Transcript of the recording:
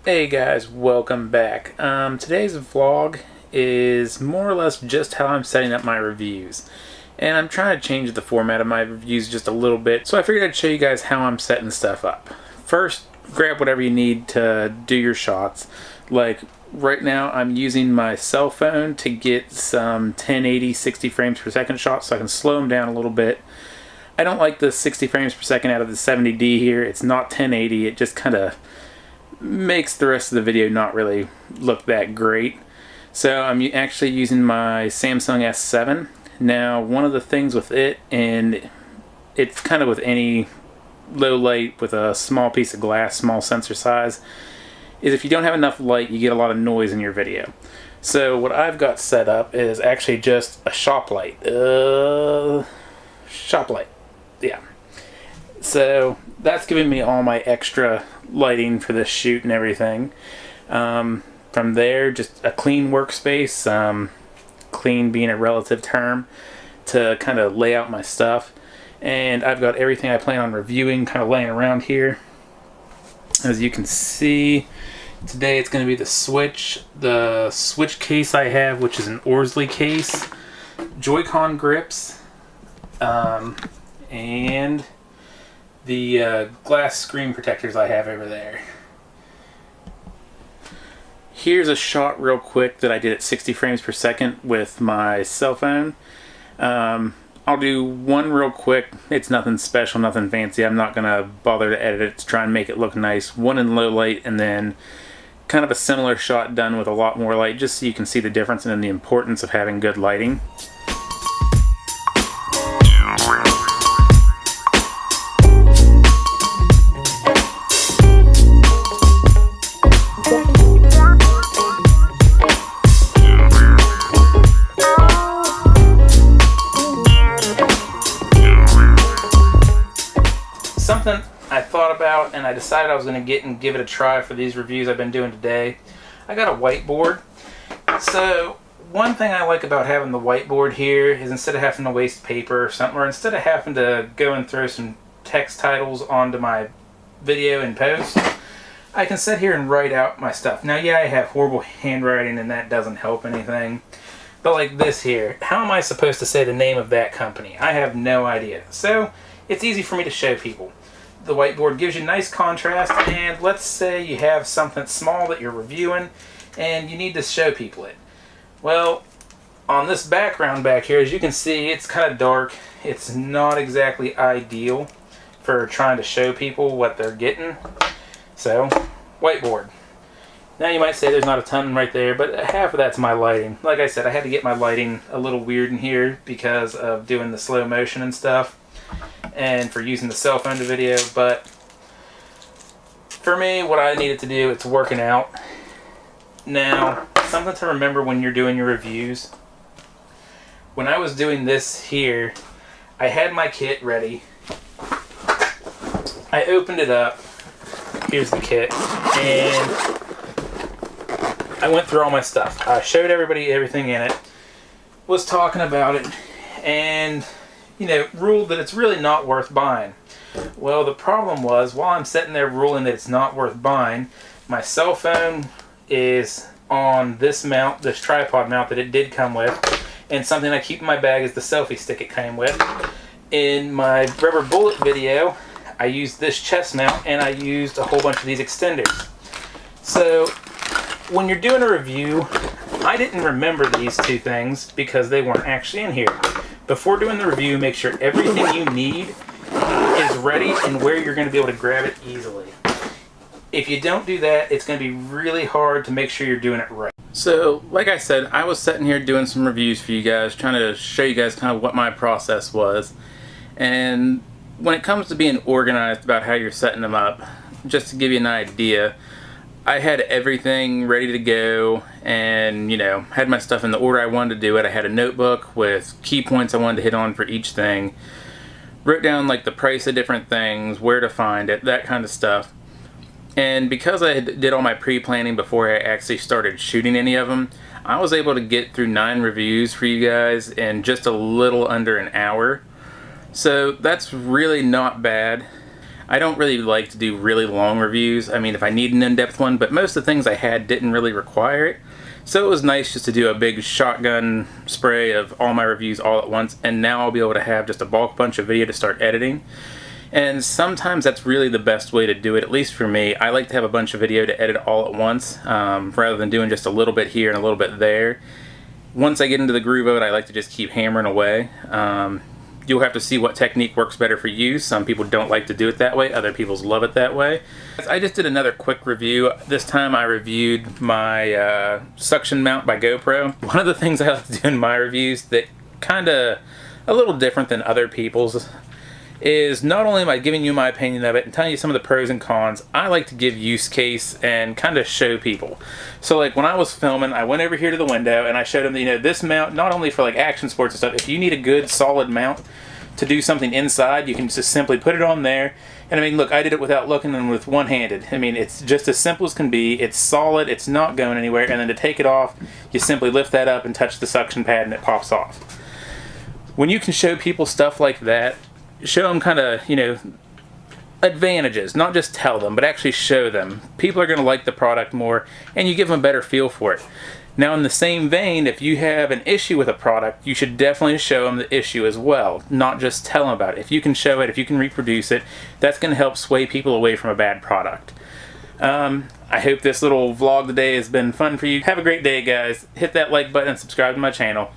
Hey guys, welcome back. Today's vlog is more or less just how I'm setting up my reviews. And I'm trying to change the format of my reviews just a little bit, so I figured I'd show you guys how I'm setting stuff up. First, grab whatever you need to do your shots. Like, right now I'm using my cell phone to get some 1080 60 frames per second shots so I can slow them down a little bit. I don't like the 60 frames per second out of the 70D here. It's not 1080, it just kind of makes the rest of the video not really look that great. So I'm actually using my Samsung S7. Now, one of the things with it, and it's kind of with any low light with a small piece of glass, small sensor size, is if you don't have enough light, you get a lot of noise in your video. So what I've got set up is actually just a shop light. Shop light. Yeah. So that's giving me all my extra lighting for this shoot and everything. From there, just a clean workspace, clean being a relative term, to kind of lay out my stuff. And I've got everything I plan on reviewing kind of laying around here. As you can see, today it's going to be the Switch case I have, which is an Orsley case, Joy-Con grips, and the glass screen protectors I have over there. Here's a shot real quick that I did at 60 frames per second with my cell phone. I'll do one real quick. It's nothing special, nothing fancy. I'm not going to bother to edit it to try and make it look nice. One in low light, and then kind of a similar shot done with a lot more light, just so you can see the difference and the importance of having good lighting. Something I thought about and I decided I was going to give it a try for these reviews I've been doing today. I got a whiteboard. So one thing I like about having the whiteboard here is instead of having to waste paper or something, or instead of having to go and throw some text titles onto my video in post, I can sit here and write out my stuff. Now, yeah, I have horrible handwriting and that doesn't help anything. But like this here, how am I supposed to say the name of that company? I have no idea. So it's easy for me to show people. The whiteboard gives you nice contrast, and let's say you have something small that you're reviewing and you need to show people it. Well, on this background back here, as you can see, it's kind of dark. It's not exactly ideal for trying to show people what they're getting. So, whiteboard. Now you might say there's not a ton right there, but half of that's my lighting. Like I said, I had to get my lighting a little weird in here because of doing the slow motion and stuff, and for using the cell phone to video. But for me, what I needed to do, it's working out. Now, something to remember when you're doing your reviews. When I was doing this here, I had my kit ready. I opened it up. Here's the kit. And I went through all my stuff. I showed everybody everything in it. Was talking about it. And ruled that it's really not worth buying. Well, the problem was, while I'm sitting there ruling that it's not worth buying, my cell phone is on this mount, this tripod mount that it did come with, and something I keep in my bag is the selfie stick it came with. In my rubber bullet video, I used this chest mount, and I used a whole bunch of these extenders. So, when you're doing a review, I didn't remember these two things because they weren't actually in here. Before doing the review, make sure everything you need is ready and where you're going to be able to grab it easily. If you don't do that, it's going to be really hard to make sure you're doing it right. So, like I said, I was sitting here doing some reviews for you guys, trying to show you guys kind of what my process was. And when it comes to being organized about how you're setting them up, just to give you an idea, I had everything ready to go and, had my stuff in the order I wanted to do it. I had a notebook with key points I wanted to hit on for each thing. Wrote down like the price of different things, where to find it, that kind of stuff. And because I did all my pre-planning before I actually started shooting any of them, I was able to get through 9 reviews for you guys in just a little under an hour. So that's really not bad. I don't really like to do really long reviews. I mean, if I need an in-depth one, but most of the things I had didn't really require it. So it was nice just to do a big shotgun spray of all my reviews all at once, and now I'll be able to have just a bulk bunch of video to start editing. And sometimes that's really the best way to do it, at least for me. I like to have a bunch of video to edit all at once, rather than doing just a little bit here and a little bit there. Once I get into the groove of it, I like to just keep hammering away. You'll have to see what technique works better for you. Some people don't like to do it that way, other people love it that way. I just did another quick review. This time I reviewed my suction mount by GoPro. One of the things I like to do in my reviews that kind of a little different than other people's is not only am I giving you my opinion of it and telling you some of the pros and cons, I like to give use case and kind of show people. So like when I was filming, I went over here to the window and I showed them that, you know, this mount, not only for like action sports and stuff, if you need a good solid mount to do something inside, you can just simply put it on there. And I mean, look, I did it without looking and with one-handed. I mean, it's just as simple as can be. It's solid, it's not going anywhere, and then to take it off, you simply lift that up and touch the suction pad and it pops off. When you can show people stuff like that, show them kind of, you know, advantages, not just tell them, but actually show them. People are going to like the product more, and you give them a better feel for it. Now, in the same vein, if you have an issue with a product, you should definitely show them the issue as well, not just tell them about it. If you can show it, if you can reproduce it, that's going to help sway people away from a bad product. I hope this little vlog today has been fun for you. Have a great day, guys. Hit that like button and subscribe to my channel.